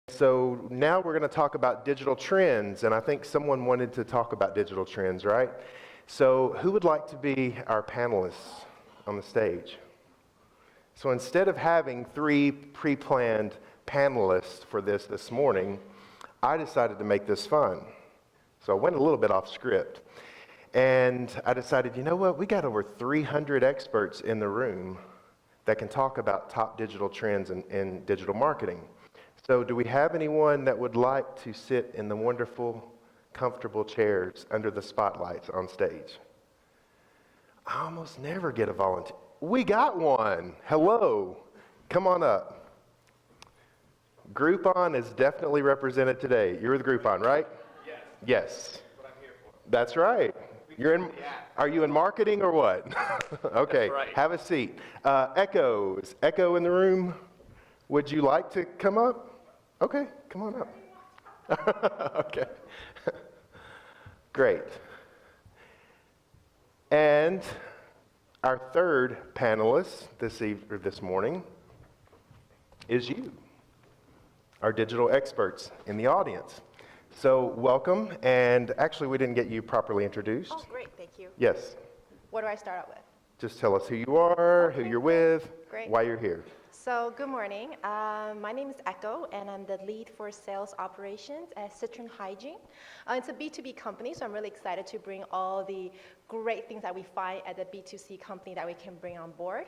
So now we're going to talk about digital trends, and I think someone wanted to talk about digital trends, right? So who would like to be our panelists on the stage? So instead of having 3 pre-planned panelists for this morning, I decided to make this fun. So I went a little bit off script. And I decided, you know what, we got over 300 experts in the room that can talk about top digital trends in digital marketing. So do we have anyone that would like to sit in the wonderful, comfortable chairs under the spotlights on stage? I almost never get a volunteer. We got one. Hello. Come on up. Groupon is definitely represented today. You're with Groupon, right? Yes. Yes. That's what I'm here for. That's right. Are you in marketing or what? Okay. That's right. Have a seat. Echo. Is Echo in the room? Would you like to come up? Okay, come on up. Okay. Great. And our third panelist this morning is you, our digital experts in the audience. So welcome, and actually we didn't get you properly introduced. Oh, great, thank you. Yes. What do I start out with? Just tell us who you are, Okay, who you're with, great. why you're here. So, good morning. My name is Echo, and I'm the lead for sales operations at Citron Hygiene. It's a B2B company, so I'm really excited to bring all the great things that we find at the B2C company that we can bring on board.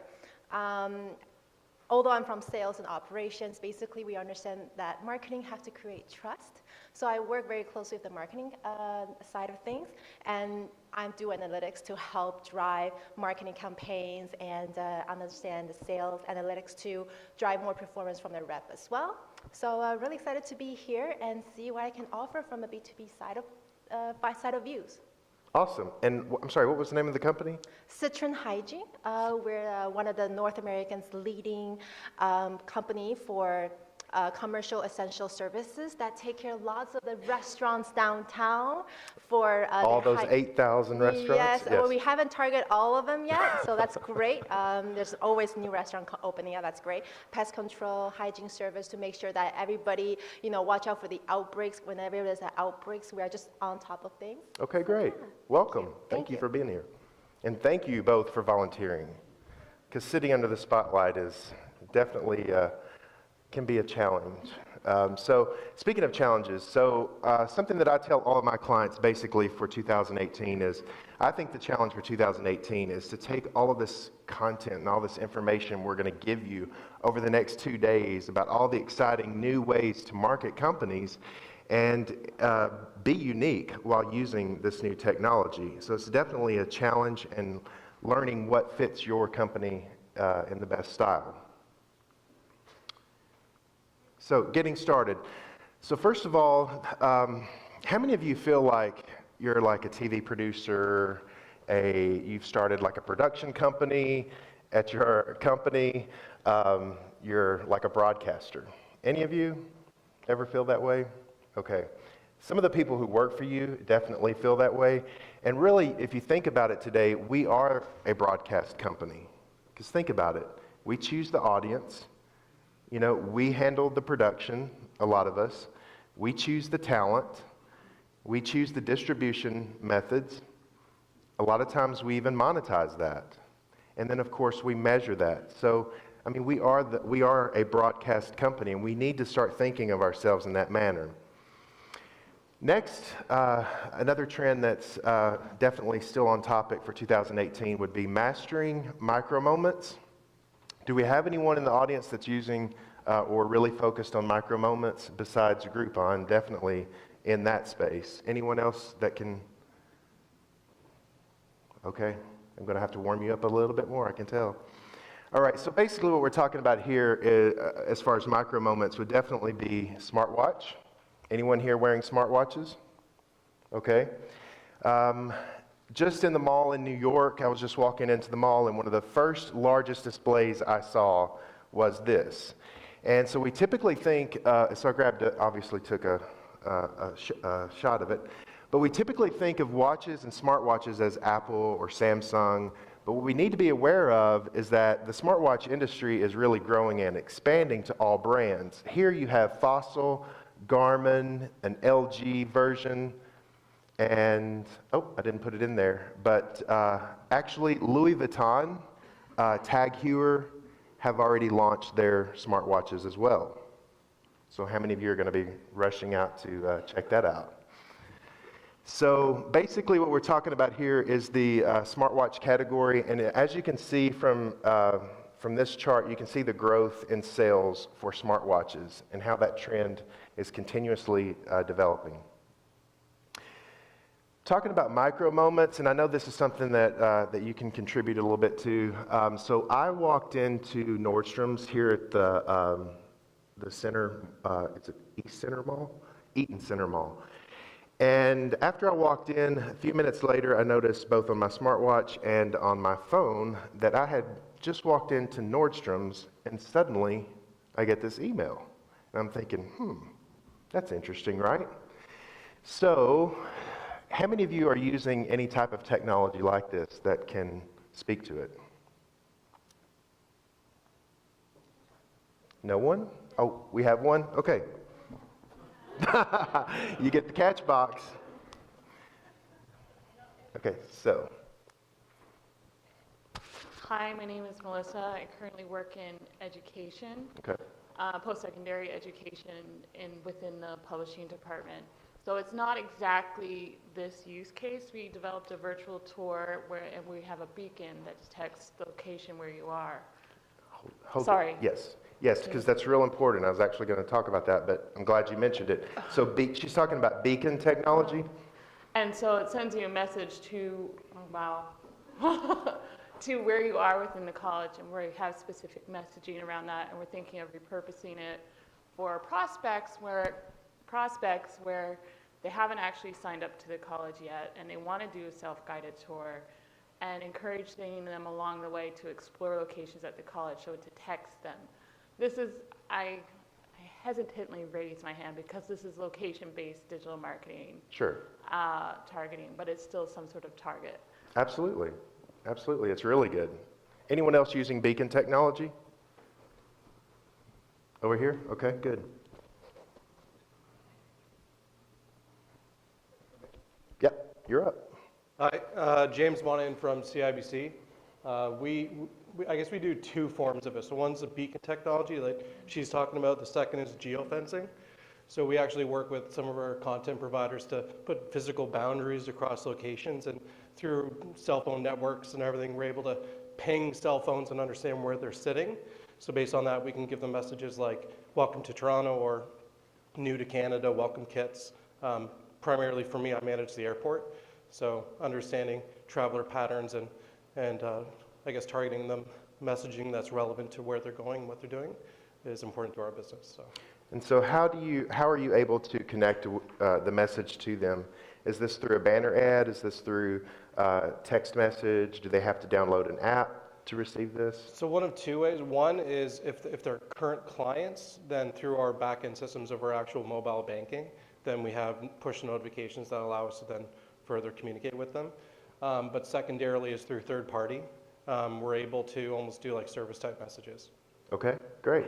Although I'm from sales and operations, basically we understand that marketing has to create trust. So I work very closely with the marketing side of things, and I do analytics to help drive marketing campaigns and understand the sales analytics to drive more performance from the rep as well. So really excited to be here and see what I can offer from a B2B side of views. Awesome. And I'm sorry, what was the name of the company? Citron Hygiene. We're one of the North America's leading company for commercial essential services that take care of lots of the restaurants downtown for all those 8,000 restaurants? Yes, well, we haven't targeted all of them yet, so that's great. There's always new restaurant opening up, that's great. Pest control, hygiene service to make sure that everybody, watch out for the outbreaks. Whenever there's outbreaks, we are just on top of things. Okay, great. Yeah. Welcome. Thank Thank you you. for being here. And thank you both for volunteering, because sitting under the spotlight is definitely can be a challenge. So speaking of challenges, something that I tell all of my clients basically for 2018 is, I think the challenge for 2018 is to take all of this content and all this information we're going to give you over the next 2 days about all the exciting new ways to market companies and be unique while using this new technology. So it's definitely a challenge in learning what fits your company in the best style. So getting started. So first of all, how many of you feel like you're like a TV producer, you've started like a production company at your company, you're like a broadcaster? Any of you ever feel that way? Okay. Some of the people who work for you definitely feel that way. And really, if you think about it today, we are a broadcast company. Because think about it. We choose the audience. We handle the production, a lot of us. We choose the talent. We choose the distribution methods. A lot of times we even monetize that. And then, of course, we measure that. So, we are a broadcast company, and we need to start thinking of ourselves in that manner. Next, another trend that's definitely still on topic for 2018 would be mastering micro moments. Do we have anyone in the audience that's using or really focused on micro moments besides Groupon? Definitely in that space. Anyone else that can? Okay, I'm going to have to warm you up a little bit more, I can tell. All right, so basically what we're talking about here is, as far as micro moments, would definitely be smartwatch. Anyone here wearing smartwatches? Okay. Just in the mall in New York, I was just walking into the mall, and one of the first largest displays I saw was this. And so we typically think, so I grabbed it, obviously took a shot of it, but we typically think of watches and smartwatches as Apple or Samsung, But what we need to be aware of is that the smartwatch industry is really growing and expanding to all brands. Here you have Fossil, Garmin, an LG version, and, oh, I didn't put it in there, but actually Louis Vuitton, Tag Heuer have already launched their smartwatches as well. So how many of you are going to be rushing out to check that out? So basically what we're talking about here is the smartwatch category, and as you can see from this chart, you can see the growth in sales for smartwatches and how that trend is continuously developing. Talking about micro moments, and I know this is something that you can contribute a little bit to. So I walked into Nordstrom's here at the center, it's at Eaton Center Mall. And after I walked in, a few minutes later, I noticed both on my smartwatch and on my phone that I had just walked into Nordstrom's, and suddenly I get this email. And I'm thinking, that's interesting, right? So, how many of you are using any type of technology like this that can speak to it? No one? Oh, we have one? Okay. You get the catch box. Okay, so. Hi, my name is Melissa. I currently work in education, Okay. Post-secondary education within the publishing department. So it's not exactly this use case. We developed a virtual tour and we have a beacon that detects the location where you are. Hold Sorry. Yes, because that's real important. I was actually going to talk about that, but I'm glad you mentioned it. So she's talking about beacon technology? And so it sends you a message to, to where you are within the college, and we have specific messaging around that, and we're thinking of repurposing it for prospects where they haven't actually signed up to the college yet, and they want to do a self-guided tour, and encouraging them along the way to explore locations at the college so it detects them. This is, I hesitantly raise my hand because this is location-based digital marketing. Sure. Targeting, but it's still some sort of target. Absolutely. Absolutely. It's really good. Anyone else using beacon technology? Over here? Okay, good. Yep, you're up. Hi, James Monahan from CIBC. I guess we do two forms of it. So one's the beacon technology, like she's talking about. The second is geofencing. So we actually work with some of our content providers to put physical boundaries across locations, and through cell phone networks and everything, we're able to ping cell phones and understand where they're sitting. So based on that, we can give them messages like, welcome to Toronto, or new to Canada, welcome kits. Primarily for me, I manage the airport. So understanding traveler patterns and I guess targeting them, messaging that's relevant to where they're going, what they're doing, is important to our business. So. And so how are you able to connect the message to them? Is this through a banner ad? Is this through text message? Do they have to download an app to receive this? So one of two ways. One is if they're current clients, then through our back-end systems of our actual mobile banking, then we have push notifications that allow us to then further communicate with them. But secondarily is through third party. We're able to almost do like service type messages. Okay, great.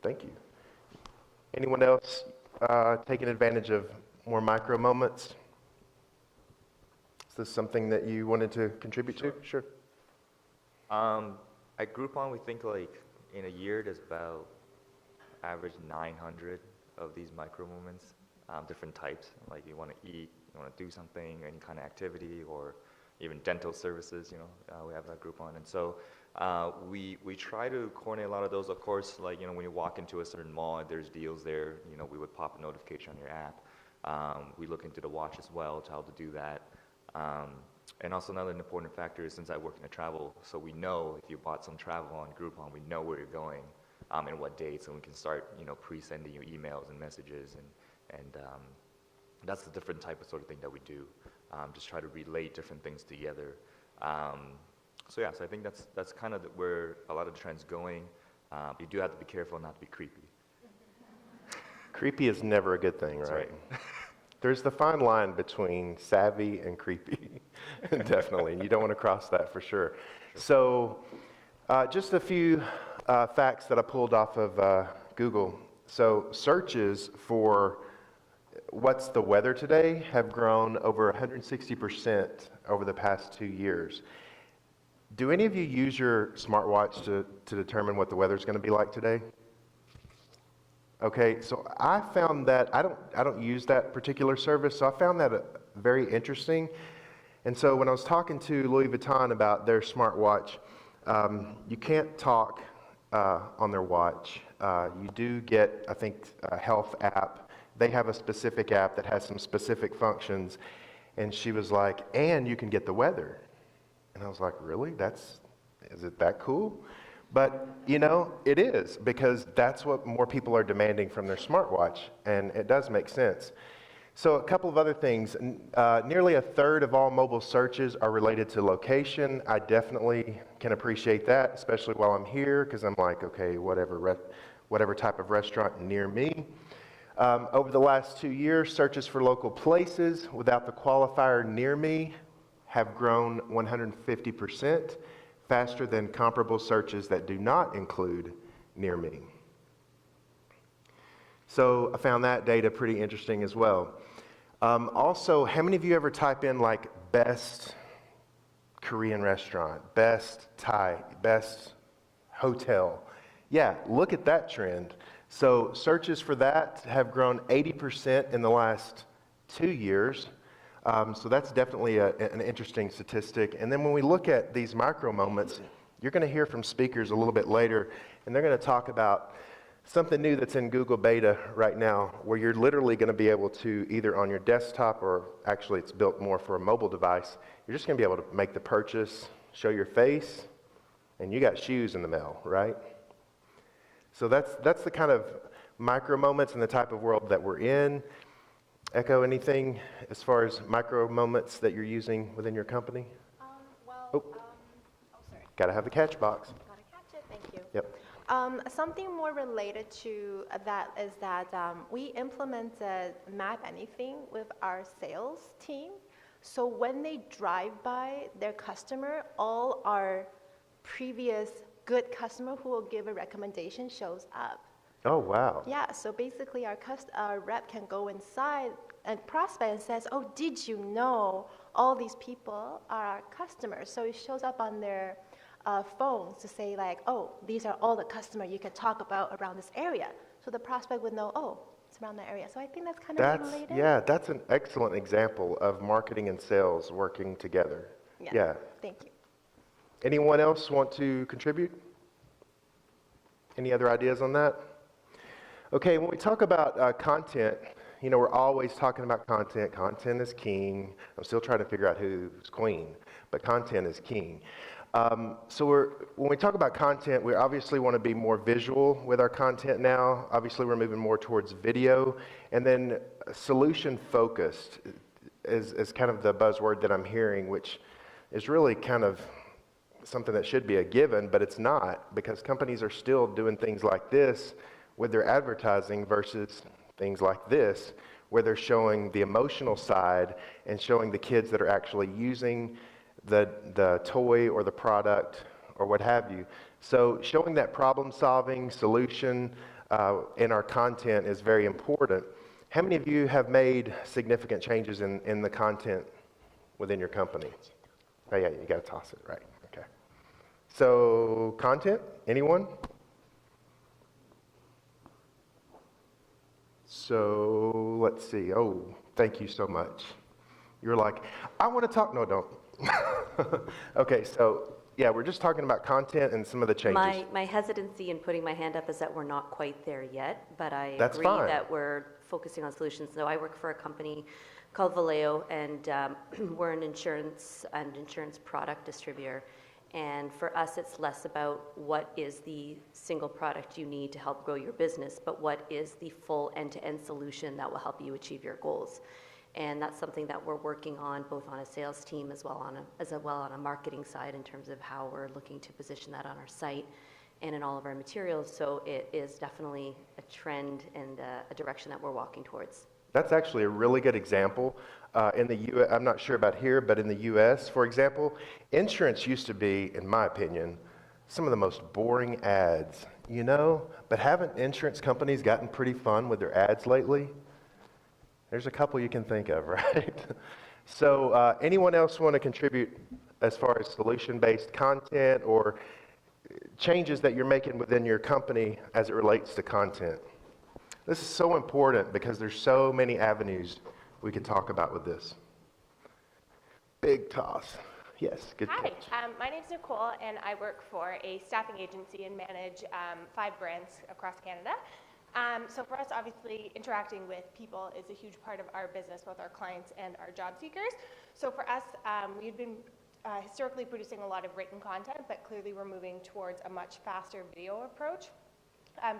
Thank you. Anyone else taking advantage of more micro moments? Is this something that you wanted to contribute to? Sure. At Groupon, we think like in a year there's about average 900 of these micro moments, different types. Like you want to eat, you want to do something, any kind of activity, or even dental services. We have that Groupon, and so we try to coordinate a lot of those. Of course, like when you walk into a certain mall, there's deals there. We would pop a notification on your app. We look into the watch as well to how to do that. And also another important factor is, since I work in the travel, so we know if you bought some travel on Groupon, we know where you're going and what dates, and we can start pre-sending you emails and messages, and that's the different type of sort of thing that we do. Just try to relate different things together. So I think that's kind of where a lot of the trend's going. You do have to be careful not to be creepy. Creepy is never a good thing, That's right? right. There's the fine line between savvy and creepy. Definitely, you don't want to cross that for sure. So, just a few facts that I pulled off of Google. So, searches for what's the weather today have grown over 160% over the past 2 years. Do any of you use your smartwatch to determine what the weather's going to be like today? Okay, so I found that I don't use that particular service, so I found that very interesting. And so when I was talking to Louis Vuitton about their smartwatch, you can't talk on their watch. You do get, I think, a health app. They have a specific app that has some specific functions. And she was like, and you can get the weather. And I was like, really? Is it that cool? But, you know, it is, because that's what more people are demanding from their smartwatch, and it does make sense. So a couple of other things. Nearly a third of all mobile searches are related to location. I definitely can appreciate that, especially while I'm here, because I'm like, okay, whatever type of restaurant near me. Over the last 2 years, searches for local places without the qualifier near me have grown 150%. Faster than comparable searches that do not include near me. So I found that data pretty interesting as well. Also, how many of you ever type in like best Korean restaurant, best Thai, best hotel? Yeah, look at that trend. So searches for that have grown 80% in the last 2 years. So that's definitely an interesting statistic. And then when we look at these micro moments, you're going to hear from speakers a little bit later, and they're going to talk about something new that's in Google Beta right now, where you're literally going to be able to, either on your desktop, or actually it's built more for a mobile device, you're just going to be able to make the purchase, show your face, and you got shoes in the mail, right? So that's the kind of micro moments and the type of world that we're in. Echo, anything as far as micro moments that you're using within your company? Sorry. Got to have the catch box. Gotta catch it, thank you. Yep. Something more related to that is that we implemented Map Anything with our sales team. So when they drive by their customer, all our previous good customer who will give a recommendation shows up. Oh, wow. Yeah, so basically our rep can go inside and prospect and says, oh, did you know all these people are our customers? So it shows up on their phones to say like, oh, these are all the customers you can talk about around this area. So the prospect would know, oh, it's around that area. So I think that's kind of related. Yeah, that's an excellent example of marketing and sales working together. Yeah. Thank you. Anyone else want to contribute? Any other ideas on that? Okay, when we talk about content, you know, we're always talking about content. Content is king. I'm still trying to figure out who's queen, but content is king. So when we talk about content, we obviously want to be more visual with our content now. Obviously, we're moving more towards video. And then solution focused is kind of the buzzword that I'm hearing, which is really kind of something that should be a given, but it's not, because companies are still doing things like this with their advertising versus things like this, where they're showing the emotional side and showing the kids that are actually using the toy or the product or what have you. So showing that problem-solving solution in our content is very important. How many of you have made significant changes in the content within your company? Oh yeah, you got to toss it, right? Okay. So content, anyone? So let's see. Oh, thank you so much. You're like, I want to talk. No, don't. Okay, so yeah, we're just talking about content and some of the changes. My hesitancy in putting my hand up is that we're not quite there yet, but I That's agree fine. that we're focusing on solutions. So I work for a company called Vallejo, and we're an insurance product distributor. And for us, it's less about what is the single product you need to help grow your business, but what is the full end-to-end solution that will help you achieve your goals. And that's something that we're working on, both on a sales team as well on a marketing side, in terms of how we're looking to position that on our site and in all of our materials. So it is definitely a trend and a direction that we're walking towards. That's actually a really good example. In the U.S., I'm not sure about here, but in the U.S., for example, insurance used to be, in my opinion, some of the most boring ads, you know? But haven't insurance companies gotten pretty fun with their ads lately? There's a couple you can think of, right? So anyone else want to contribute as far as solution-based content or changes that you're making within your company as it relates to content? This is so important because there's so many avenues we could talk about with this. Big toss. Yes, good Hi, catch. my name's Nicole, and I work for a staffing agency and manage 5 brands across Canada. So for us, obviously, interacting with people is a huge part of our business, both our clients and our job seekers. So for us, we've been historically producing a lot of written content, but clearly we're moving towards a much faster video approach,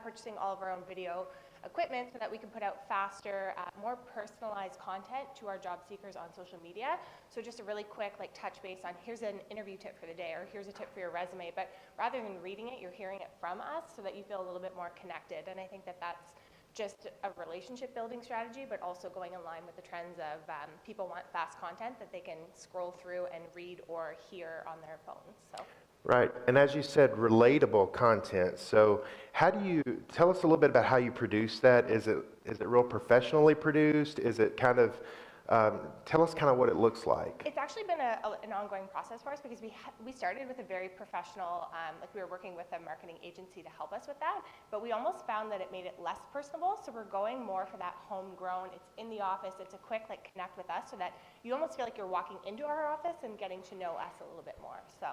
purchasing all of our own video equipment so that we can put out faster, more personalized content to our job seekers on social media. So just a really quick touch base on here's an interview tip for the day or here's a tip for your resume, but rather than reading it, you're hearing it from us so that you feel a little bit more connected. And I think that that's just a relationship building strategy, but also going in line with the trends of people want fast content that they can scroll through and read or hear on their phones. So. Right, and as you said, relatable content. So how do you, tell us a little bit about how you produce that. Is it real professionally produced? Is it kind of, tell us kind of what it looks like. It's actually been an ongoing process for us because we started with a very professional, we were working with a marketing agency to help us with that, but we almost found that it made it less personable, so we're going more for that homegrown, it's in the office, it's a quick connect with us so that you almost feel like you're walking into our office and getting to know us a little bit more, so.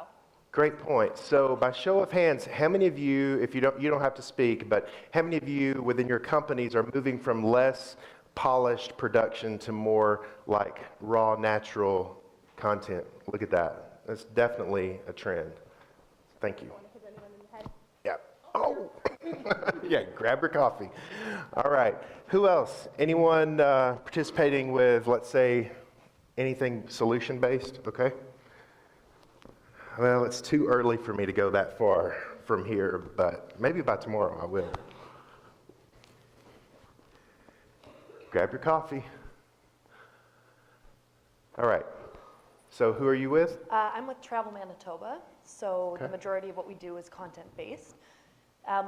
Great point. So by show of hands, how many of you, if you don't have to speak, but how many of you within your companies are moving from less polished production to more like raw, natural content? Look at that. That's definitely a trend. Thank you. Yeah. Oh, yeah, grab your coffee. All right. Who else? Anyone participating with, let's say, anything solution-based? Okay. Well, it's too early for me to go that far from here, but maybe by tomorrow I will. Grab your coffee. All right. So who are you with? I'm with Travel Manitoba, so Okay. the majority of what we do is content-based.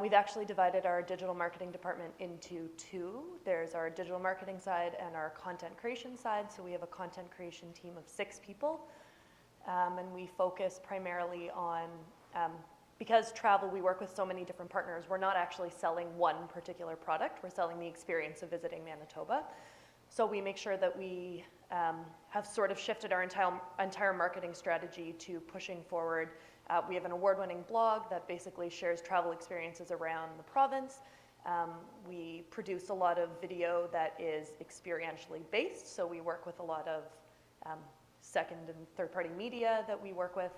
We've actually divided our digital marketing department into 2. There's our digital marketing side and our content creation side, so we have a content creation team of 6 people. And we focus primarily on, because travel, we work with so many different partners, we're not actually selling one particular product, we're selling the experience of visiting Manitoba. So we make sure that we have sort of shifted our entire marketing strategy to pushing forward. We have an award-winning blog that basically shares travel experiences around the province. We produce a lot of video that is experientially based, so we work with a lot of second and third-party media that we work with.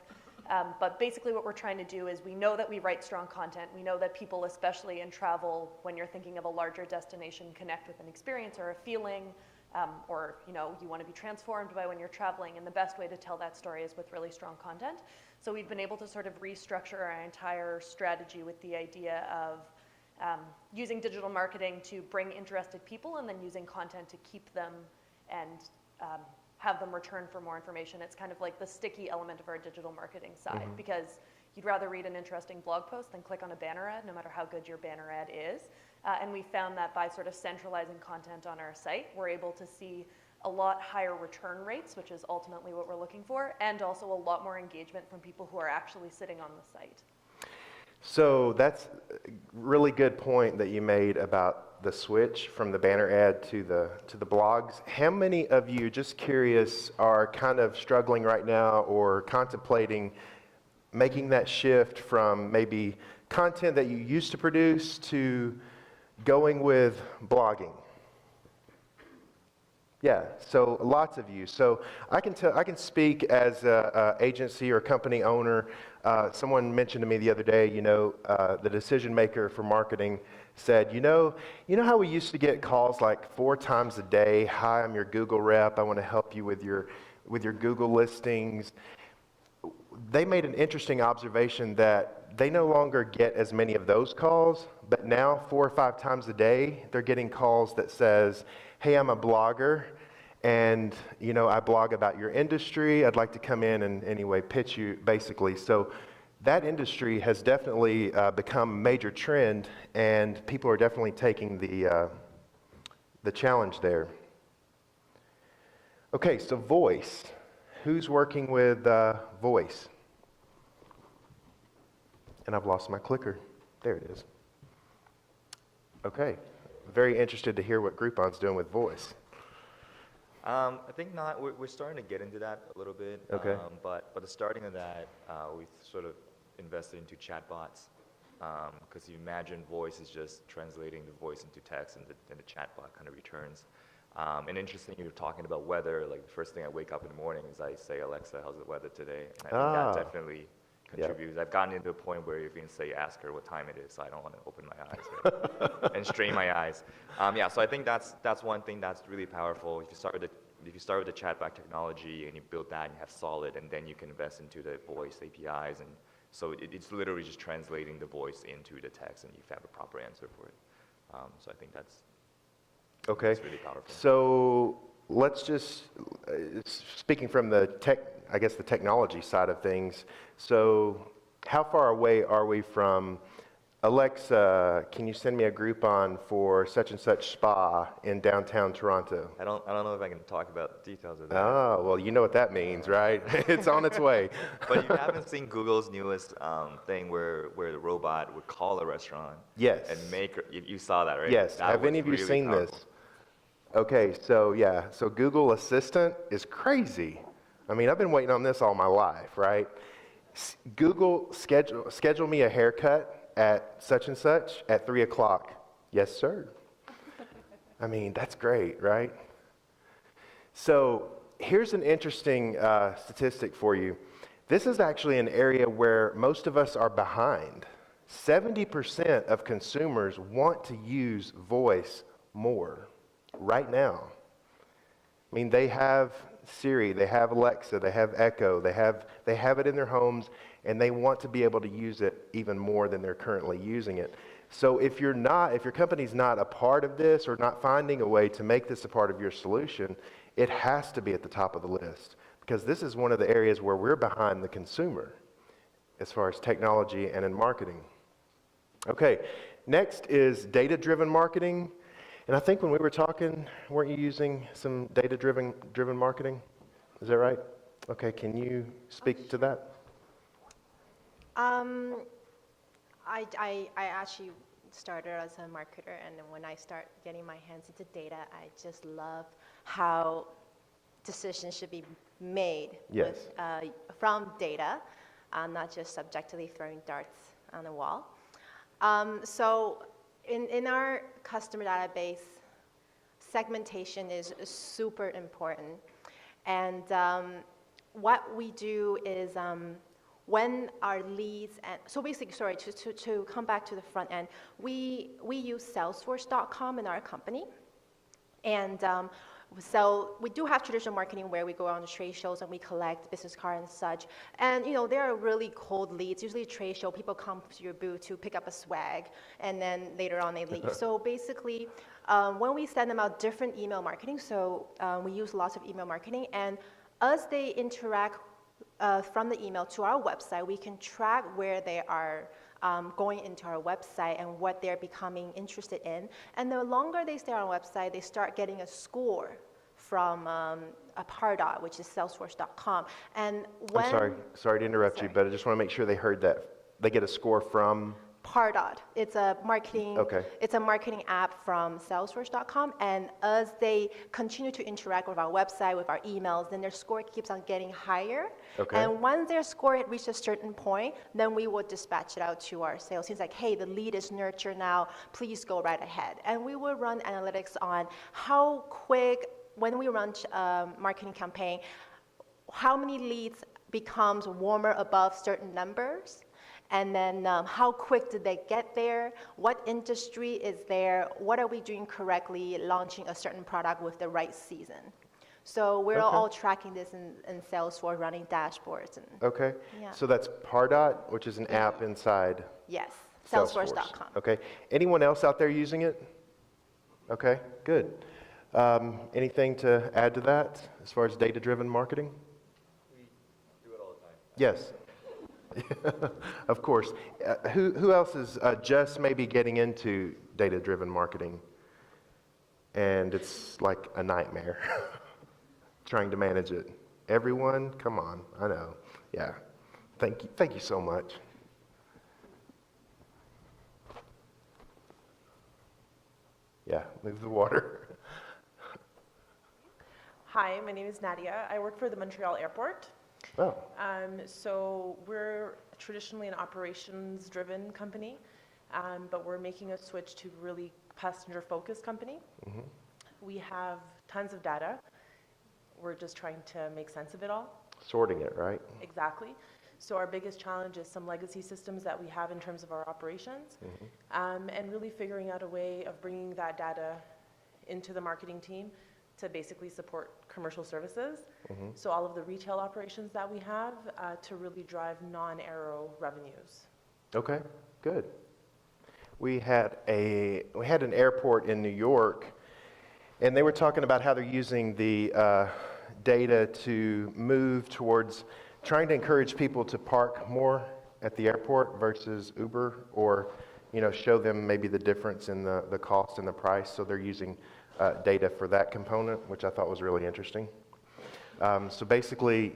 But basically what we're trying to do is we know that we write strong content. We know that people, especially in travel, when you're thinking of a larger destination, connect with an experience or a feeling, or you want to be transformed by when you're traveling. And the best way to tell that story is with really strong content. So we've been able to sort of restructure our entire strategy with the idea of using digital marketing to bring interested people and then using content to keep them and have them return for more information. It's kind of like the sticky element of our digital marketing side, because you'd rather read an interesting blog post than click on a banner ad, no matter how good your banner ad is. And we found that by sort of centralizing content on our site, we're able to see a lot higher return rates, which is ultimately what we're looking for, and also a lot more engagement from people who are actually sitting on the site. So that's a really good point that you made about the switch from the banner ad to the blogs. How many of you, just curious, are kind of struggling right now or contemplating making that shift from maybe content that you used to produce to going with blogging? Yeah, so lots of you. So I can speak as an agency or company owner. Someone mentioned to me the other day, the decision maker for marketing said, you know how we used to get calls like 4 times a day? Hi, I'm your Google rep. I want to help you with your Google listings. They made an interesting observation that they no longer get as many of those calls, but now 4 or 5 times a day, they're getting calls that says, hey, I'm a blogger, and I blog about your industry. I'd like to come in and anyway pitch you, basically. So that industry has definitely become a major trend, and people are definitely taking the challenge there. Okay, so voice. Who's working with voice? And I've lost my clicker. There it is. Okay, very interested to hear what Groupon's doing with voice. I think not. We're starting to get into that a little bit. Okay. But the starting of that, we sort of invested into chatbots, because you imagine voice is just translating the voice into text, and the chatbot kind of returns. And interesting, you're talking about weather. Like the first thing I wake up in the morning is I say, Alexa, how's the weather today? And I think that definitely contributes. I've gotten into a point where you can say, ask her what time it is, so I don't want to open my eyes and strain my eyes. So I think that's one thing that's really powerful. If you start with the chatbot technology and you build that and you have solid, and then you can invest into the voice APIs, and so it's literally just translating the voice into the text, and you have a proper answer for it. So I think that's really powerful. So let's just, speaking from the technology side of things, so how far away are we from, Alexa, can you send me a Groupon for such and such spa in downtown Toronto? I don't know if I can talk about details of that. Oh, well, you know what that means, right? It's on its way. But you haven't seen Google's newest thing where the robot would call a restaurant. Yes. And you saw that, right? Yes. That Have any of you really seen powerful. this? Okay, so Google Assistant is crazy. I mean, I've been waiting on this all my life, right? Google, schedule me a haircut at such and such at 3 o'clock. Yes, sir. I mean, that's great, right? So here's an interesting statistic for you. This is actually an area where most of us are behind. 70% of consumers want to use voice more right now. I mean, they have Siri, they have Alexa, they have Echo, they have it in their homes, and they want to be able to use it even more than they're currently using it. So if your company's not a part of this or not finding a way to make this a part of your solution, it has to be at the top of the list, because this is one of the areas where we're behind the consumer as far as technology and in marketing. Okay, next is data-driven marketing. And I think when we were talking, weren't you using some data-driven marketing? Is that right? Okay, can you speak to that? I actually started as a marketer, and then when I start getting my hands into data, I just love how decisions should be made Yes. from data, not just subjectively throwing darts on the wall. So in our customer database, segmentation is super important. And what we do is when our leads, and so basically, sorry, to come back to the front end, we use Salesforce.com in our company. And so we do have traditional marketing where we go on the trade shows and we collect business cards and such. And they are really cold leads. Usually a trade show, people come to your booth to pick up a swag, and then later on they leave. So basically, when we send them out different email marketing, so we use lots of email marketing, and as they interact from the email to our website, we can track where they are going into our website and what they're becoming interested in. And the longer they stay on our website, they start getting a score from a Pardot, which is Salesforce.com. And when, I'm sorry to interrupt you, but I just want to make sure they heard that. They get a score from? Pardot. It's a marketing. Okay. It's a marketing app from Salesforce.com, and as they continue to interact with our website, with our emails, then their score keeps on getting higher. Okay. And once their score had reached a certain point, then we would dispatch it out to our sales teams like, hey, the lead is nurtured now, please go right ahead. And we will run analytics on how quick, when we run a marketing campaign, how many leads becomes warmer above certain numbers. And then how quick did they get there? What industry is there? What are we doing correctly, launching a certain product with the right season? So we're Okay. all tracking this in Salesforce, running dashboards. And Okay. Yeah. So that's Pardot, which is an app inside yes, Salesforce. Salesforce.com. Okay. Anyone else out there using it? Okay, good. Anything to add to that as far as data-driven marketing? We do it all the time. Yes. Of course. Who else is just maybe getting into data-driven marketing? And it's like a nightmare trying to manage it. Everyone, come on, I know. Yeah. Thank you so much. Yeah, move the water. Hi, my name is Nadia. I work for the Montreal Airport. Oh, So we're traditionally an operations-driven company, but we're making a switch to really passenger-focused company. We have tons of data. We're just trying to make sense of it all. sorting it, right? Exactly. So our biggest challenge is some legacy systems that we have in terms of our operations, and really figuring out a way of bringing that data into the marketing team to basically support commercial services. So all of the retail operations that we have to really drive non-aero revenues. Okay, good. We had an airport in New York, and they were talking about how they're using the data to move towards trying to encourage people to park more at the airport versus Uber, or show them maybe the difference in the cost and the price. So they're using data for that component, which I thought was really interesting. So basically,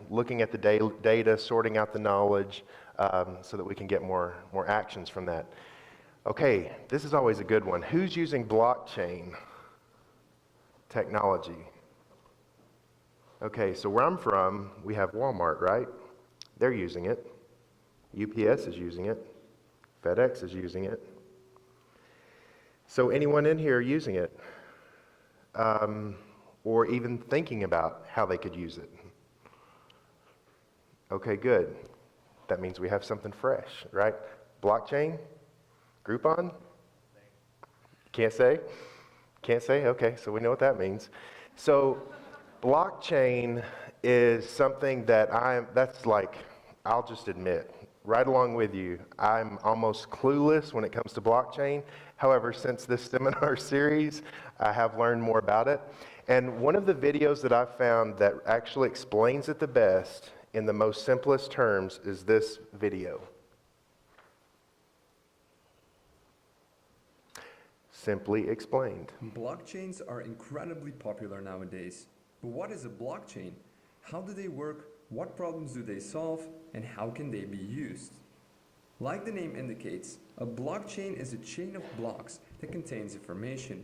looking at the data, sorting out the knowledge, so that we can get more actions from that. Okay, this is always a good one. Who's using blockchain technology? Okay, so where I'm from, we have Walmart, right? They're using it. UPS is using it. FedEx is using it. So anyone in here using it? Or even thinking about how they could use it? Okay, good. That means we have something fresh, right? Blockchain? Groupon? Can't say? Can't say? Okay, so we know what that means. So blockchain is something that I'll just admit, right along with you, I'm almost clueless when it comes to blockchain. However, since this seminar series, I have learned more about it. And one of the videos that I've found that actually explains it the best in the most simplest terms is this video. Simply explained. Blockchains are incredibly popular nowadays. But what is a blockchain? How do they work? What problems do they solve? And how can they be used? Like the name indicates, a blockchain is a chain of blocks that contains information.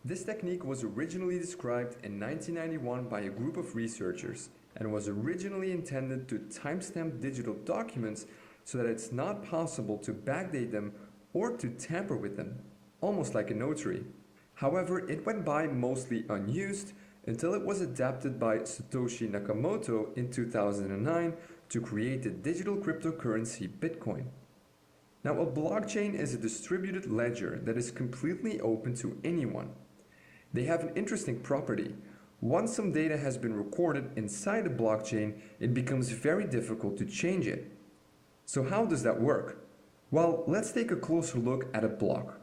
This technique was originally described in 1991 by a group of researchers and was originally intended to timestamp digital documents so that it's not possible to backdate them or to tamper with them, almost like a notary. However, it went by mostly unused until it was adapted by Satoshi Nakamoto in 2009 to create the digital cryptocurrency Bitcoin. Now, a blockchain is a distributed ledger that is completely open to anyone. They have an interesting property. Once some data has been recorded inside a blockchain, it becomes very difficult to change it. So how does that work? Well, let's take a closer look at a block.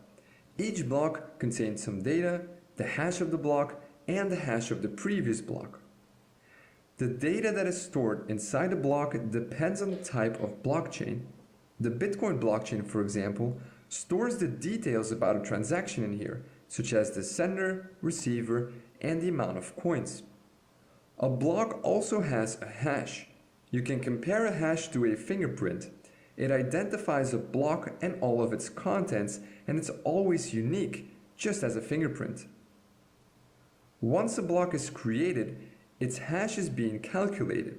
Each block contains some data, the hash of the block, and the hash of the previous block. The data that is stored inside a block depends on the type of blockchain. The Bitcoin blockchain, for example, stores the details about a transaction in here, such as the sender, receiver, and the amount of coins. A block also has a hash. You can compare a hash to a fingerprint. It identifies a block and all of its contents, and it's always unique, just as a fingerprint. Once a block is created, its hash is being calculated.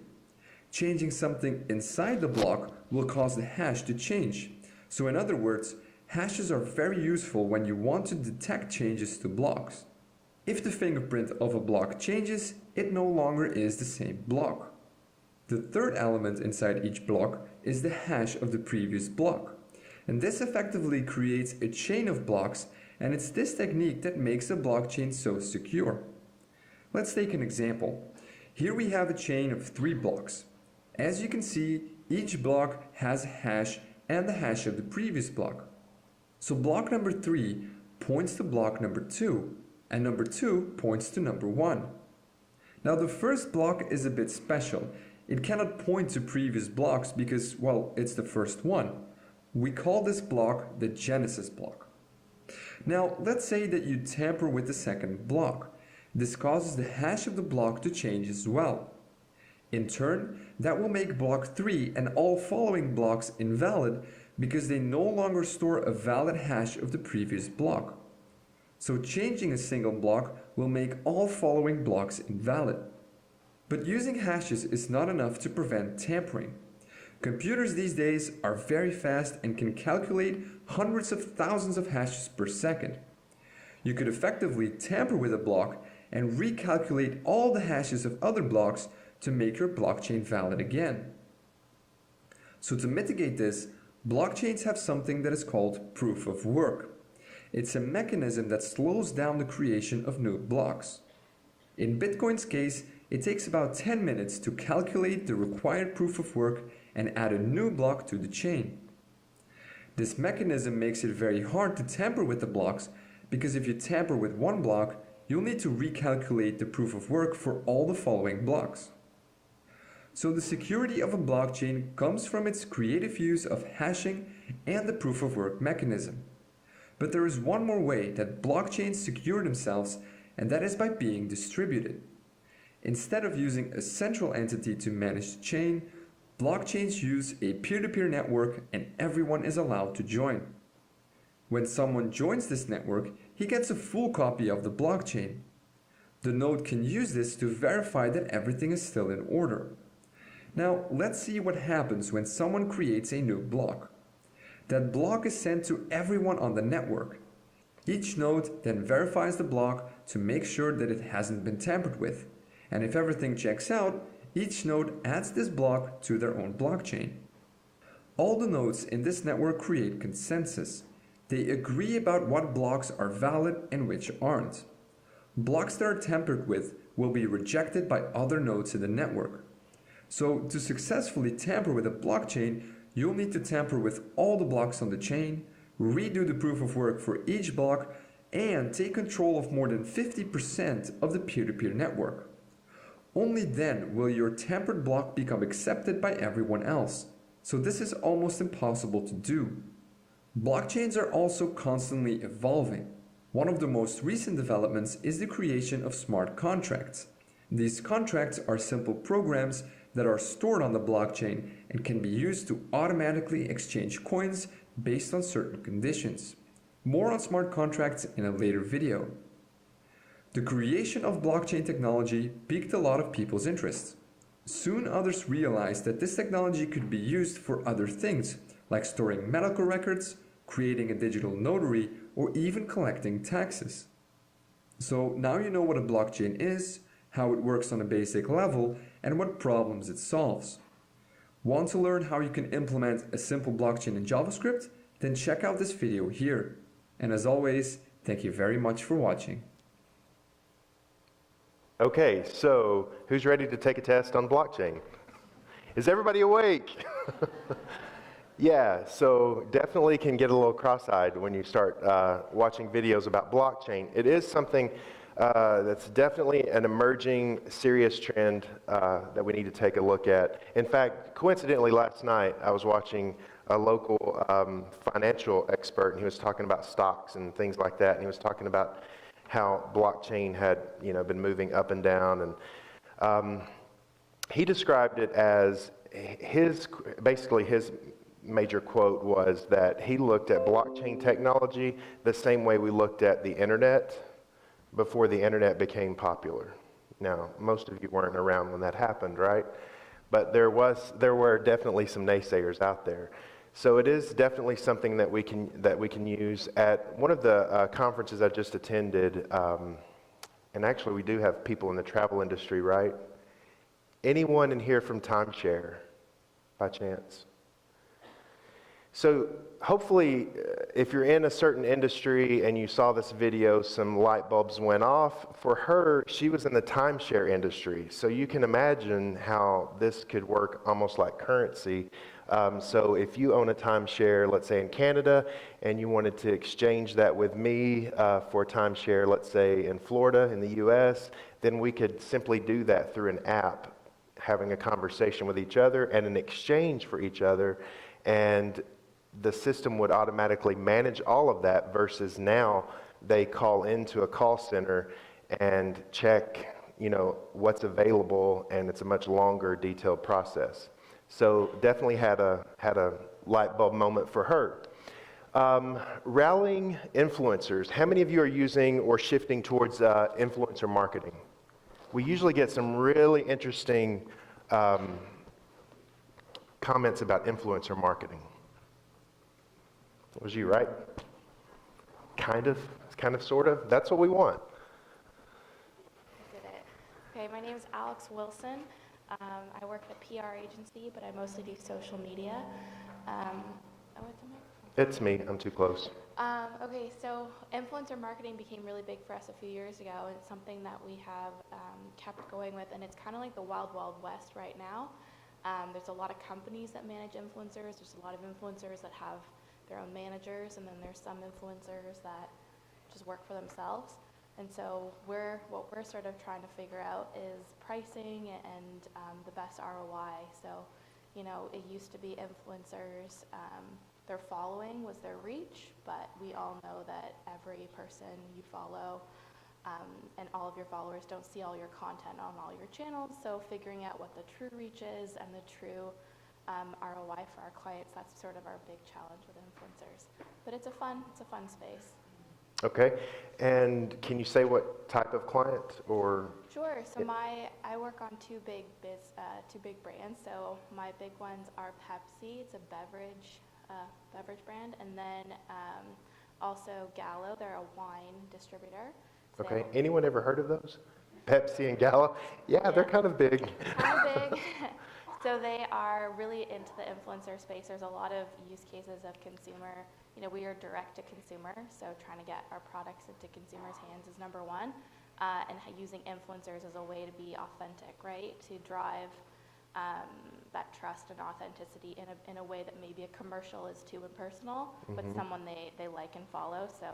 Changing something inside the block will cause the hash to change. So in other words, hashes are very useful when you want to detect changes to blocks. If the fingerprint of a block changes, it no longer is the same block. The third element inside each block is the hash of the previous block. And this effectively creates a chain of blocks, and it's this technique that makes a blockchain so secure. Let's take an example. Here we have a chain of 3 blocks. As you can see, each block has a hash and the hash of the previous block. So block number 3 points to block number 2, and number 2 points to number 1. Now the first block is a bit special. It cannot point to previous blocks because, well, it's the first one. We call this block the genesis block. Now let's say that you tamper with the second block. This causes the hash of the block to change as well. In turn, that will make block 3 and all following blocks invalid because they no longer store a valid hash of the previous block. So changing a single block will make all following blocks invalid. But using hashes is not enough to prevent tampering. Computers these days are very fast and can calculate hundreds of thousands of hashes per second. You could effectively tamper with a block and recalculate all the hashes of other blocks to make your blockchain valid again. So to mitigate this, blockchains have something that is called proof of work. It's a mechanism that slows down the creation of new blocks. In Bitcoin's case, it takes about 10 minutes to calculate the required proof of work and add a new block to the chain. This mechanism makes it very hard to tamper with the blocks because if you tamper with one block, you'll need to recalculate the proof of work for all the following blocks. So the security of a blockchain comes from its creative use of hashing and the proof of work mechanism. But there is one more way that blockchains secure themselves, and that is by being distributed. Instead of using a central entity to manage the chain, blockchains use a peer-to-peer network and everyone is allowed to join. When someone joins this network, he gets a full copy of the blockchain. The node can use this to verify that everything is still in order. Now, let's see what happens when someone creates a new block. That block is sent to everyone on the network. Each node then verifies the block to make sure that it hasn't been tampered with. And if everything checks out, each node adds this block to their own blockchain. All the nodes in this network create consensus. They agree about what blocks are valid and which aren't. Blocks that are tampered with will be rejected by other nodes in the network. So to successfully tamper with a blockchain, you'll need to tamper with all the blocks on the chain, redo the proof of work for each block, and take control of more than 50% of the peer-to-peer network. Only then will your tampered block become accepted by everyone else. So this is almost impossible to do. Blockchains are also constantly evolving. One of the most recent developments is the creation of smart contracts. These contracts are simple programs that are stored on the blockchain and can be used to automatically exchange coins based on certain conditions. More on smart contracts in a later video. The creation of blockchain technology piqued a lot of people's interest. Soon others realized that this technology could be used for other things, like storing medical records, creating a digital notary, or even collecting taxes. So now you know what a blockchain is, how it works on a basic level, and what problems it solves. Want to learn how you can implement a simple blockchain in JavaScript? Then check out this video here. And as always, thank you very much for watching. Okay, so who's ready to take a test on blockchain? Is everybody awake? Yeah, so definitely can get a little cross-eyed when you start watching videos about blockchain. It is something that's definitely an emerging serious trend that we need to take a look at. In fact, coincidentally last night I was watching a local financial expert, and he was talking about stocks and things like that, and he was talking about how blockchain had been moving up and down, and he described it as his major quote was that he looked at blockchain technology the same way we looked at the internet before the internet became popular. Now, most of you weren't around when that happened, right? But there were definitely some naysayers out there. So it is definitely something that we can use. At one of the conferences I just attended, and actually we do have people in the travel industry, right? Anyone in here from timeshare, by chance? So hopefully, if you're in a certain industry and you saw this video, some light bulbs went off. For her, she was in the timeshare industry. So you can imagine how this could work almost like currency. So if you own a timeshare, let's say in Canada, and you wanted to exchange that with me for a timeshare, let's say in Florida, in the US, then we could simply do that through an app, having a conversation with each other and an exchange for each other. And the system would automatically manage all of that versus now they call into a call center and check, what's available, and it's a much longer, detailed process. So definitely had a light bulb moment for her. Rallying influencers. How many of you are using or shifting towards influencer marketing? We usually get some really interesting comments about influencer marketing. Was you right? Kind of, sort of. That's what we want. I did it. Okay, my name is Alex Wilson. I work at a PR agency, but I mostly do social media. It's a microphone. It's me. I'm too close. Okay, so influencer marketing became really big for us a few years ago, and it's something that we have kept going with, and it's kind of like the wild, wild west right now. There's a lot of companies that manage influencers. There's a lot of influencers that have their own managers, and then there's some influencers that just work for themselves. And so what we're sort of trying to figure out is pricing and the best ROI. So, it used to be influencers, their following was their reach, but we all know that every person you follow and all of your followers don't see all your content on all your channels. So figuring out what the true reach is and the true ROI for our clients, that's sort of our big challenge with influencers. But it's a fun space. Okay. And can you say what type of client or? Sure. So I work on two big brands. So my big ones are Pepsi. It's a beverage brand, and then also Gallo. They're a wine distributor. So Okay. Anyone ever heard of those? Pepsi and Gallo? Yeah, they're kind of big. Kind of big. So they are really into the influencer space. There's a lot of use cases of consumer. We are direct to consumer, so trying to get our products into consumers' hands is number one, and using influencers as a way to be authentic, right? To drive that trust and authenticity in a way that maybe a commercial is too impersonal, but someone they like and follow. So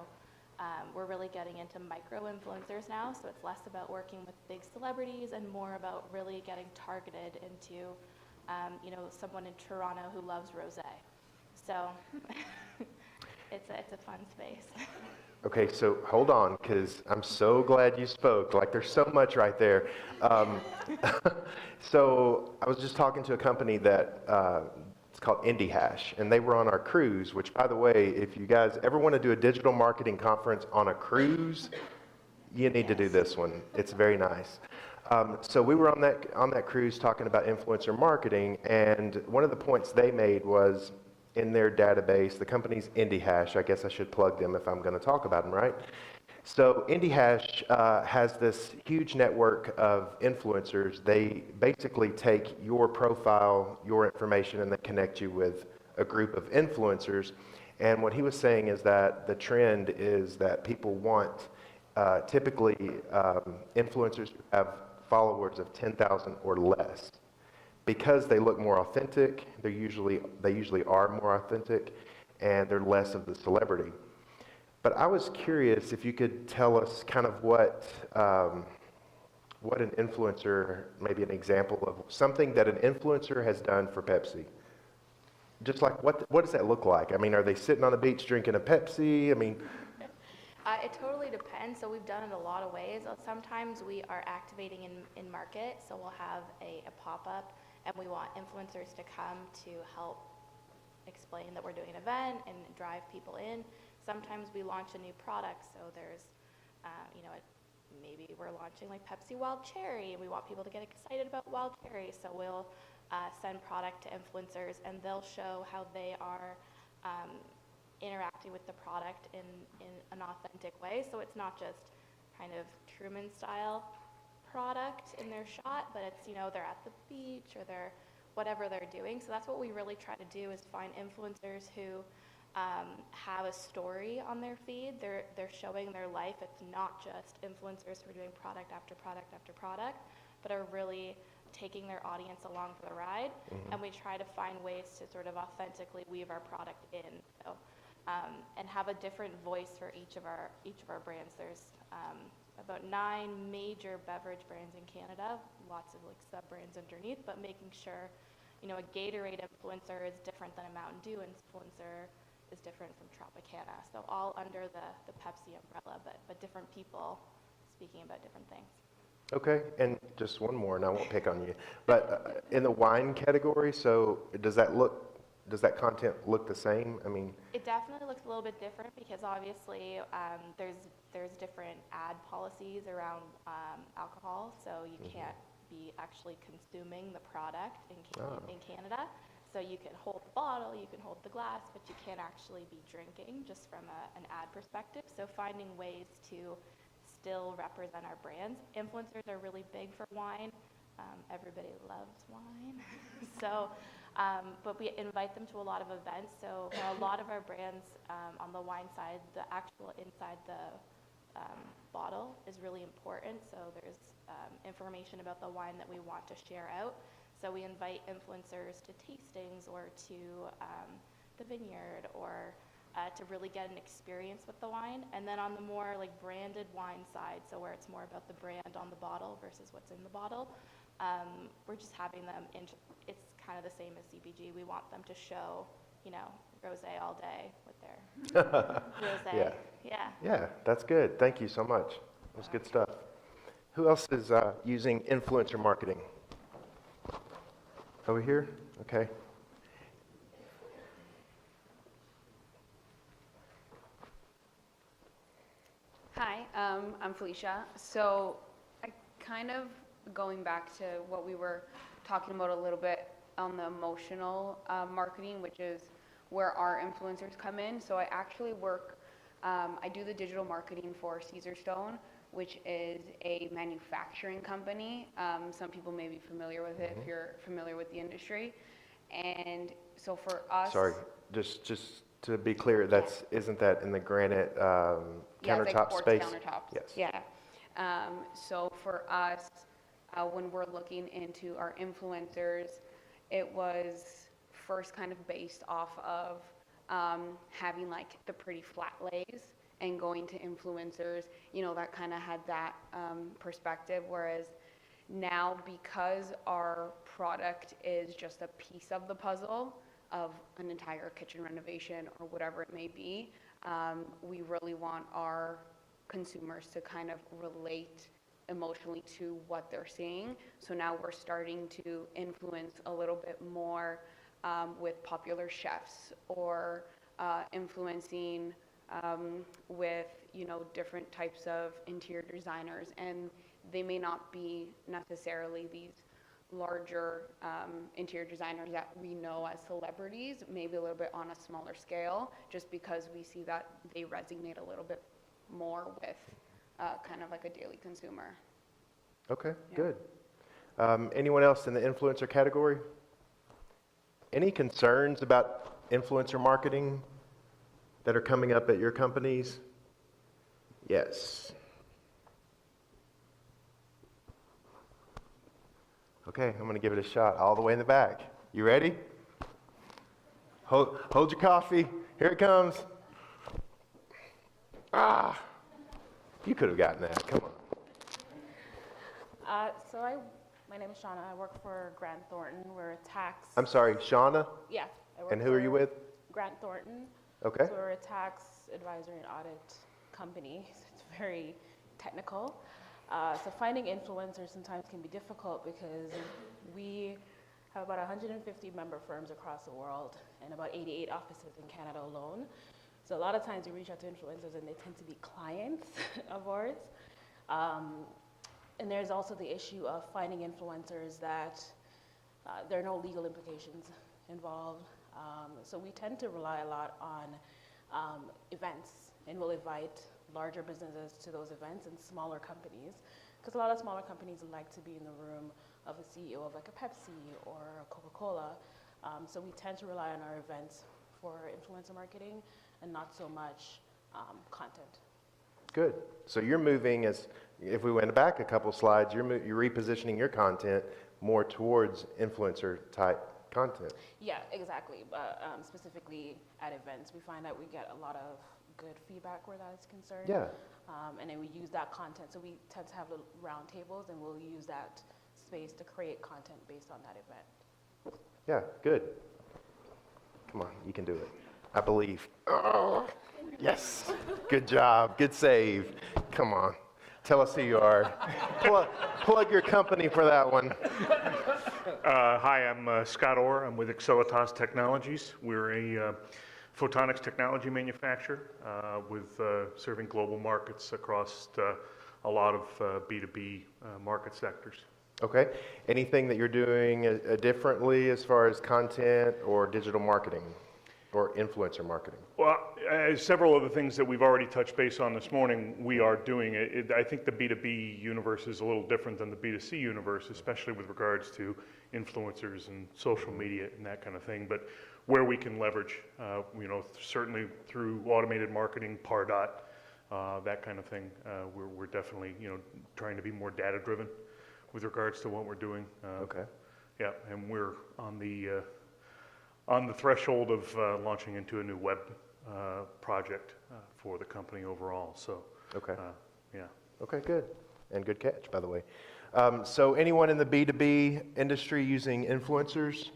we're really getting into micro influencers now, so it's less about working with big celebrities and more about really getting targeted into someone in Toronto who loves rosé. So it's a fun space. Okay, so hold on, because I'm so glad you spoke. Like, there's so much right there. So I was just talking to a company that it's called IndieHash, and they were on our cruise, which, by the way, if you guys ever want to do a digital marketing conference on a cruise, you need to do this one. It's very nice. So we were on that cruise talking about influencer marketing, and one of the points they made was in their database, the company's IndieHash. I guess I should plug them if I'm going to talk about them, right? So IndieHash has this huge network of influencers. They basically take your profile, your information, and they connect you with a group of influencers. And what he was saying is that the trend is that people want typically influencers who have followers of 10,000 or less, because they look more authentic. They usually are more authentic, and they're less of the celebrity. But I was curious if you could tell us kind of what an influencer, maybe an example of something that an influencer has done for Pepsi. Just like what does that look like? I mean, are they sitting on a beach drinking a Pepsi? I mean. It totally depends. So we've done it a lot of ways. Sometimes we are activating in market, so we'll have a pop-up, and we want influencers to come to help explain that we're doing an event and drive people in. Sometimes we launch a new product, so there's, maybe we're launching like Pepsi Wild Cherry, and we want people to get excited about Wild Cherry, so we'll send product to influencers, and they'll show how they are interacting with the product in an authentic way. So it's not just kind of Truman style product in their shot, but it's, they're at the beach or they're whatever they're doing. So that's what we really try to do, is find influencers who have a story on their feed. They're showing their life. It's not just influencers who are doing product after product after product, but are really taking their audience along for the ride. And we try to find ways to sort of authentically weave our product in, so, and have a different voice for each of our brands. There's about 9 major beverage brands in Canada, lots of like sub-brands underneath, but making sure, you know, a Gatorade influencer is different than a Mountain Dew influencer, is different from Tropicana. So all under the Pepsi umbrella, but different people speaking about different things. Okay, and just one more, and I won't pick on you, but in the wine category, so does that content look the same? I mean, It definitely looks a little bit different because obviously there's different ad policies around alcohol, so you can't be actually consuming the product in Canada. So you can hold the bottle, you can hold the glass, but you can't actually be drinking, just from an ad perspective. So finding ways to still represent our brands. Influencers are really big for wine. Everybody loves wine. So, but we invite them to a lot of events. So for a lot of our brands on the wine side, the actual inside the bottle is really important. So there's information about the wine that we want to share out. So we invite influencers to tastings or to the vineyard, or to really get an experience with the wine. And then on the more like branded wine side, so where it's more about the brand on the bottle versus what's in the bottle, we're just having them, it's kind of the same as CPG. We want them to show, you know, rosé all day with their rosé. Yeah, that's good. Thank you so much. That was good stuff. Who else is using influencer marketing? Over here? Okay. Hi, I'm Felicia. So I kind of, going back to what we were talking about a little bit on the emotional marketing, which is where our influencers come in. So I actually work, I do the digital marketing for Caesarstone, which is a manufacturing company. Some people may be familiar with it if you're familiar with the industry. And so for us... Sorry, just to be clear, isn't that in the granite countertop space? Countertops. Yes. Yeah. So for us, when we're looking into our influencers, it was first kind of based off of having like the pretty flat lays and going to influencers, you know, that kind of had that perspective. Whereas now, because our product is just a piece of the puzzle of an entire kitchen renovation or whatever it may be, we really want our consumers to kind of relate emotionally to what they're seeing. So now we're starting to influence a little bit more with popular chefs, or influencing with, you know, different types of interior designers. And they may not be necessarily these larger interior designers that we know as celebrities, maybe a little bit on a smaller scale, just because we see that they resonate a little bit more with kind of like a daily consumer. Okay, good. Anyone else in the influencer category? Any concerns about influencer marketing that are coming up at your companies? Yes. Okay, I'm going to give it a shot all the way in the back. You ready? Hold your coffee. Here it comes. You could have gotten that. Come on. My name is Shauna. I work for Grant Thornton. We're a tax... I'm sorry, Shauna? Yeah. I work And who are you with? Grant Thornton. Okay. So we're a tax advisory and audit company. So it's very technical. So finding influencers sometimes can be difficult because we have about 150 member firms across the world and about 88 offices in Canada alone. So a lot of times we reach out to influencers and they tend to be clients of ours. And there's also the issue of finding influencers that there are no legal implications involved. So we tend to rely a lot on events, and we'll invite larger businesses to those events and smaller companies, because a lot of smaller companies like to be in the room of a CEO of like a Pepsi or a Coca-Cola. So we tend to rely on our events for influencer marketing and not so much content. Good. So you're moving, as if we went back a couple slides, you're repositioning your content more towards influencer type content. Yeah, exactly. But specifically at events, we find that we get a lot of good feedback where that is concerned. Yeah. And then we use that content. So we tend to have little round tables, and we'll use that space to create content based on that event. Yeah, good. Come on, you can do it. I believe. Oh, yes. Good job. Good save. Come on. Tell us who you are. Plug your company for that one. Hi, I'm Scott Orr. I'm with Accelitas Technologies. We're a photonics technology manufacturer with serving global markets across a lot of B2B market sectors. Okay. Anything that you're doing differently as far as content or digital marketing or influencer marketing? Well, several of the things that we've already touched base on this morning, we are doing. I think the B2B universe is a little different than the B2C universe, especially with regards to influencers and social media and that kind of thing. But where we can leverage, certainly through automated marketing, Pardot, that kind of thing, we're definitely, trying to be more data-driven with regards to what we're doing. Okay. Yeah, and we're on the threshold of launching into a new web project for the company overall. So, okay. Yeah. Okay, good. And good catch, by the way. So anyone in the B2B industry using influencers?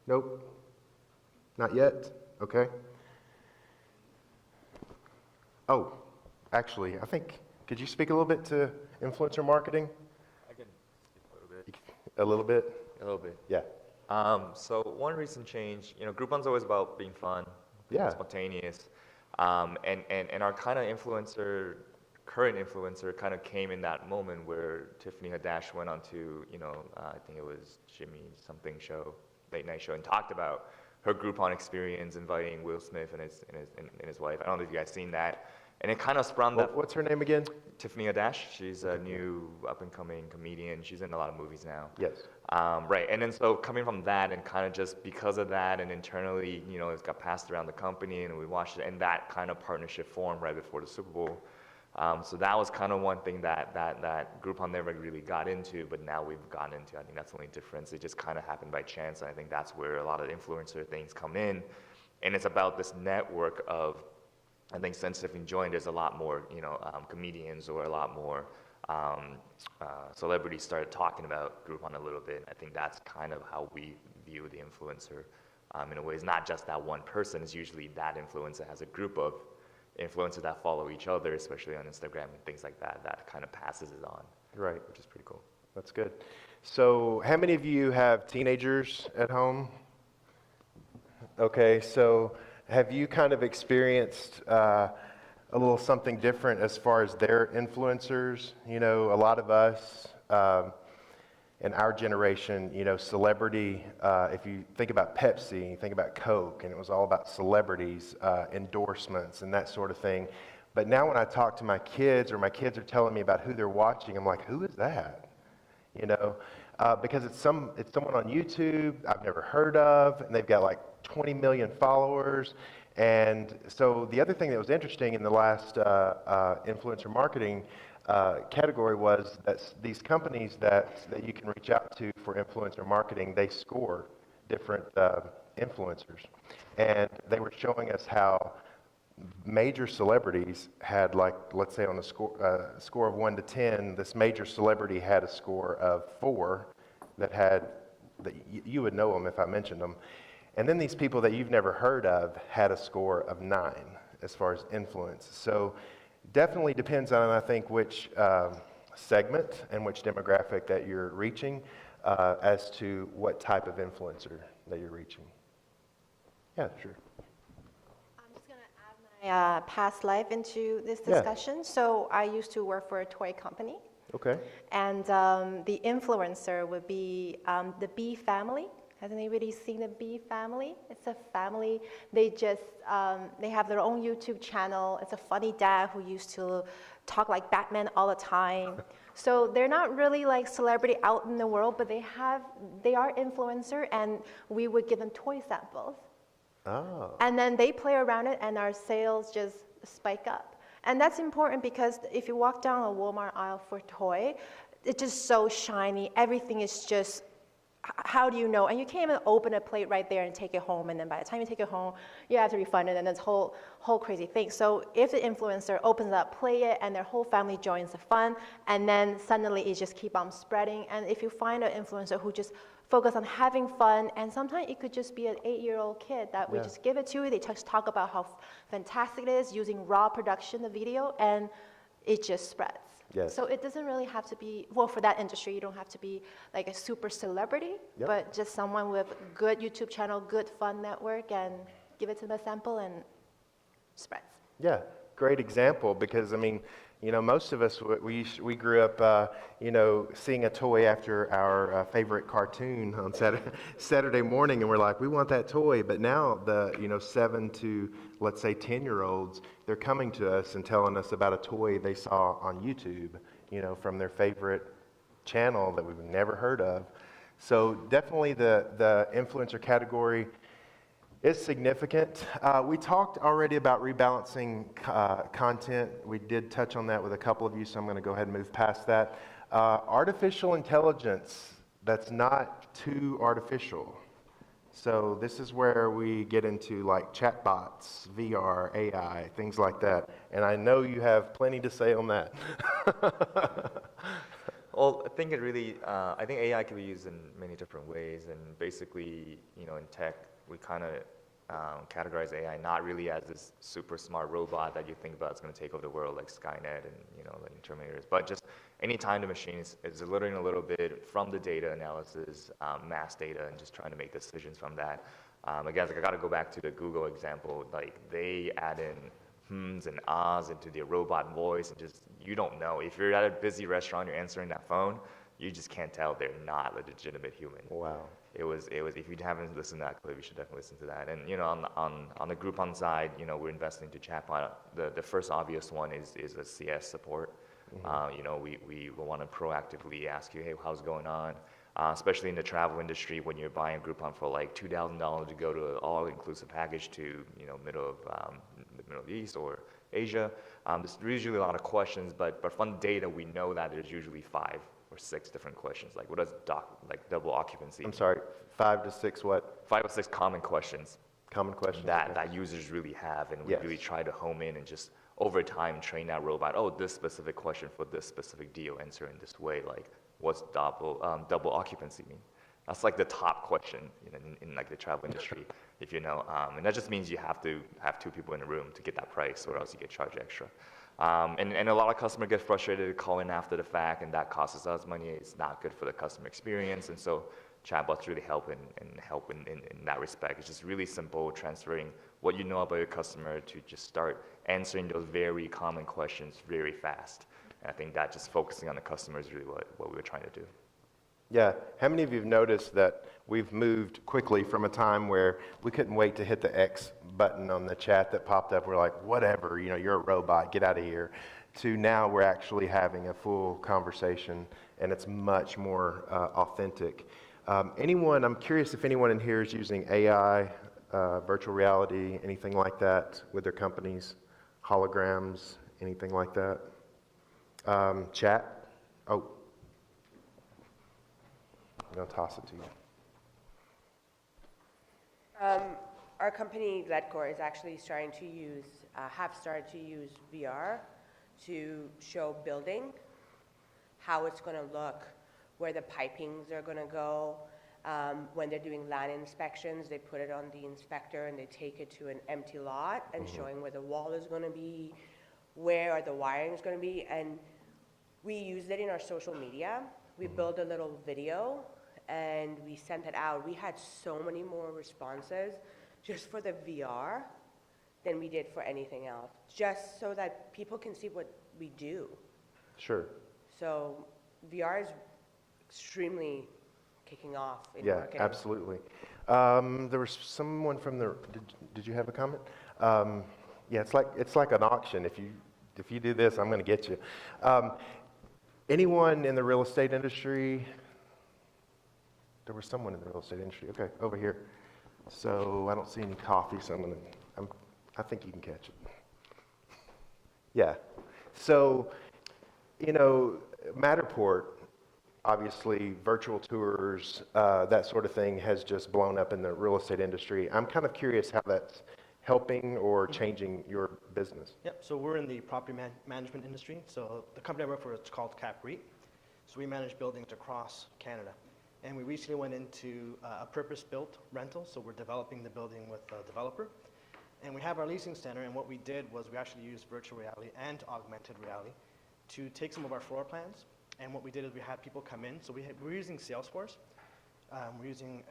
Nope. Not yet? Okay. Oh, actually, I think, could you speak a little bit to influencer marketing? I can speak a little bit. A little bit? A little bit. Yeah. So one recent change, Groupon's always about being fun, Yeah. spontaneous, and our kind of current influencer kind of came in that moment where Tiffany Haddish went on to, I think it was Jimmy something show, late night show, and talked about her Groupon experience, inviting Will Smith and his wife. I don't know if you guys seen that. And it kind of sprung that. What's her name again? Tiffany Haddish. She's a new up-and-coming comedian. She's in a lot of movies now. Yes. Right. And then so coming from that and kind of just because of that and internally, it got passed around the company and we watched it and that kind of partnership formed right before the Super Bowl. So that was kind of one thing that Groupon never really got into, but now we've gotten into. I think that's the only difference. It just kind of happened by chance. And I think that's where a lot of influencer things come in. And it's about this network of, I think since Tiffany joined, there's a lot more, comedians or a lot more celebrities started talking about Groupon a little bit. I think that's kind of how we view the influencer in a way. It's not just that one person. It's usually that influencer has a group of influencers that follow each other, especially on Instagram and things like that, that kind of passes it on. Right. Which is pretty cool. That's good. So how many of you have teenagers at home? Okay, so have you kind of experienced a little something different as far as their influencers? A lot of us in our generation, celebrity, if you think about Pepsi, you think about Coke, and it was all about celebrities, endorsements, and that sort of thing. But now when I talk to my kids or my kids are telling me about who they're watching, I'm like, who is that? Because it's someone on YouTube I've never heard of, and they've got like 20 million followers. And so the other thing that was interesting in the last influencer marketing category was that these companies that you can reach out to for influencer marketing, they score different influencers. And they were showing us how major celebrities had, like, let's say on a score of 1 to 10, this major celebrity had a score of 4 that you would know them if I mentioned them. And then these people that you've never heard of had a score of 9 as far as influence. So definitely depends on, I think, which segment and which demographic that you're reaching as to what type of influencer that you're reaching. Yeah, sure. I'm just going to add my past life into this discussion. Yeah. So I used to work for a toy company. Okay. And the influencer would be the B family. Has anybody seen the Bee family? It's a family. They just, they have their own YouTube channel. It's a funny dad who used to talk like Batman all the time. So they're not really like celebrity out in the world, but they are influencer, and we would give them toy samples. Oh. And then they play around it, and our sales just spike up. And that's important because if you walk down a Walmart aisle for toy, it's just so shiny. Everything is just, how do you know? And you can't even open a plate right there and take it home. And then by the time you take it home, you have to refund it, and it's whole crazy thing. So if the influencer opens up, play it, and their whole family joins the fun, and then suddenly it just keep on spreading. And if you find an influencer who just focus on having fun, and sometimes it could just be an 8-year-old kid that we just give it to. They just talk about how fantastic it is using raw production, the video, and it just spreads. Yes. So it doesn't really have to be, well, for that industry, you don't have to be like a super celebrity, but just someone with good YouTube channel, good fun network, and give it to them a sample and spreads. Yeah, great example, because I mean, you know, most of us, we grew up, you know, seeing a toy after our favorite cartoon on Saturday morning, and we're like, we want that toy. But now the, you know, 7 to, let's say, 10-year-olds, they're coming to us and telling us about a toy they saw on YouTube, you know, from their favorite channel that we've never heard of. So definitely the influencer category is significant. We talked already about rebalancing content. We did touch on that with a couple of you, so I'm going to go ahead and move past that. Artificial intelligence that's not too artificial. So this is where we get into like chatbots, VR, AI, things like that. And I know you have plenty to say on that. Well, I think I think AI can be used in many different ways, and basically, you know, in tech, we kind of categorize AI not really as this super smart robot that you think about is going to take over the world, like Skynet and, you know, like Terminators, but just any time the machine is learning a little bit from the data analysis, mass data, and just trying to make decisions from that. Again, I got to go back to the Google example. Like, they add in hms and ahs into their robot voice, and just, you don't know. If you're at a busy restaurant, you're answering that phone, you just can't tell they're not a legitimate human. Wow. It was. If you haven't listened to that clip, you should definitely listen to that. And, you know, on the Groupon side, you know, we're investing to chatbot. The first obvious one is a CS support. Mm-hmm. You know, we want to proactively ask you, hey, how's it going on? Especially in the travel industry, when you're buying a Groupon for like $2,000 to go to an all-inclusive package to, you know, the Middle East or Asia. There's usually a lot of questions, but from data, we know that there's usually 5 or 6 different questions. Like, what does double occupancy? I'm sorry, 5 to 6 what? 5 or 6 common questions. Common questions. That users really have, and we really try to home in and just over time train that robot. Oh, this specific question for this specific deal, answer in this way. Like, what's double occupancy mean? That's like the top question in like the travel industry, if you know. And that just means you have to have 2 people in the room to get that price, or else you get charged extra. And a lot of customers get frustrated calling after the fact, and that costs us money. It's not good for the customer experience, and so chatbots really help in that respect. It's just really simple, transferring what you know about your customer to just start answering those very common questions very fast. And I think that just focusing on the customer is really what we were trying to do. Yeah. How many of you have noticed that we've moved quickly from a time where we couldn't wait to hit the X button on the chat that popped up? We're like, whatever, you know, you're a robot, get out of here. To now we're actually having a full conversation, and it's much more authentic. I'm curious if anyone in here is using AI, virtual reality, anything like that with their companies, holograms, anything like that. Chat. Oh. I'm going to toss it to you. Our company, Gledcor, is actually started to use VR to show building, how it's going to look, where the pipings are going to go. When they're doing land inspections, they put it on the inspector and they take it to an empty lot and showing where the wall is going to be, where the wiring is going to be. And we use it in our social media. We build a little video and we sent it out. We had so many more responses just for the VR than we did for anything else, just so that people can see what we do. Sure. So VR is extremely kicking off in Yeah, marketing. absolutely. There was someone from the, did you have a comment? Yeah, it's like an auction. If you do this, I'm going to get you. Anyone in the real estate industry? There was someone in the real estate industry. Okay, over here. So I don't see any coffee, so I think you can catch it. Yeah. So, you know, Matterport, obviously virtual tours, that sort of thing has just blown up in the real estate industry. I'm kind of curious how that's helping or changing your business. Yep, so we're in the property management industry. So the company I work for is called Cap REIT. So we manage buildings across Canada. And we recently went into a purpose-built rental, so we're developing the building with a developer. And we have our leasing center, and what we did was we actually used virtual reality and augmented reality to take some of our floor plans. And what we did is we had people come in. So we're using Salesforce. We're using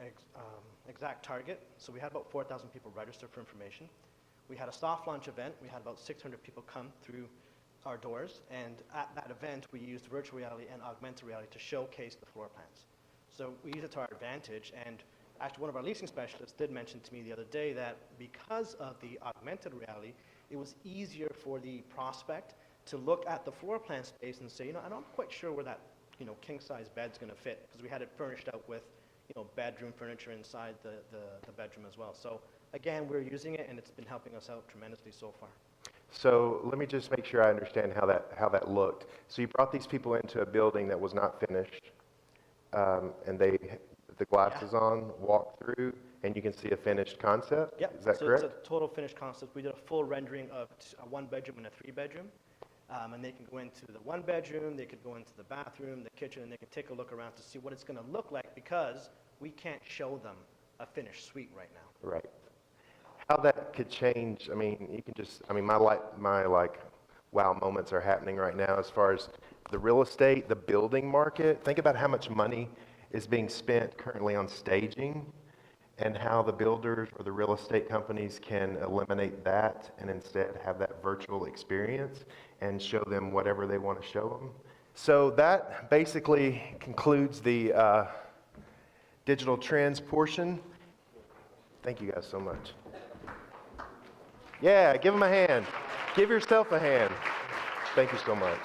Exact Target. So we had about 4,000 people register for information. We had a soft launch event. We had about 600 people come through our doors. And at that event, we used virtual reality and augmented reality to showcase the floor plans. So we use it to our advantage, and actually one of our leasing specialists did mention to me the other day that because of the augmented reality, it was easier for the prospect to look at the floor plan space and say, you know, I'm not quite sure where that, you know, king-size bed's going to fit, because we had it furnished out with, you know, bedroom furniture inside the bedroom as well. So again, we're using it, and it's been helping us out tremendously so far. So let me just make sure I understand how that looked. So you brought these people into a building that was not finished. And the glasses on, walk through, and you can see a finished concept? Yep. Is that correct? So it's a total finished concept. We did a full rendering of a one-bedroom and a three-bedroom. And they can go into the one-bedroom, they could go into the bathroom, the kitchen, and they can take a look around to see what it's going to look like, because we can't show them a finished suite right now. Right. How that could change, I mean, you can just, I mean, my wow moments are happening right now as far as the real estate, the building market. Think about how much money is being spent currently on staging, and how the builders or the real estate companies can eliminate that and instead have that virtual experience and show them whatever they want to show them. So that basically concludes the digital trends portion. Thank you guys so much. Yeah, give them a hand. Give yourself a hand. Thank you so much.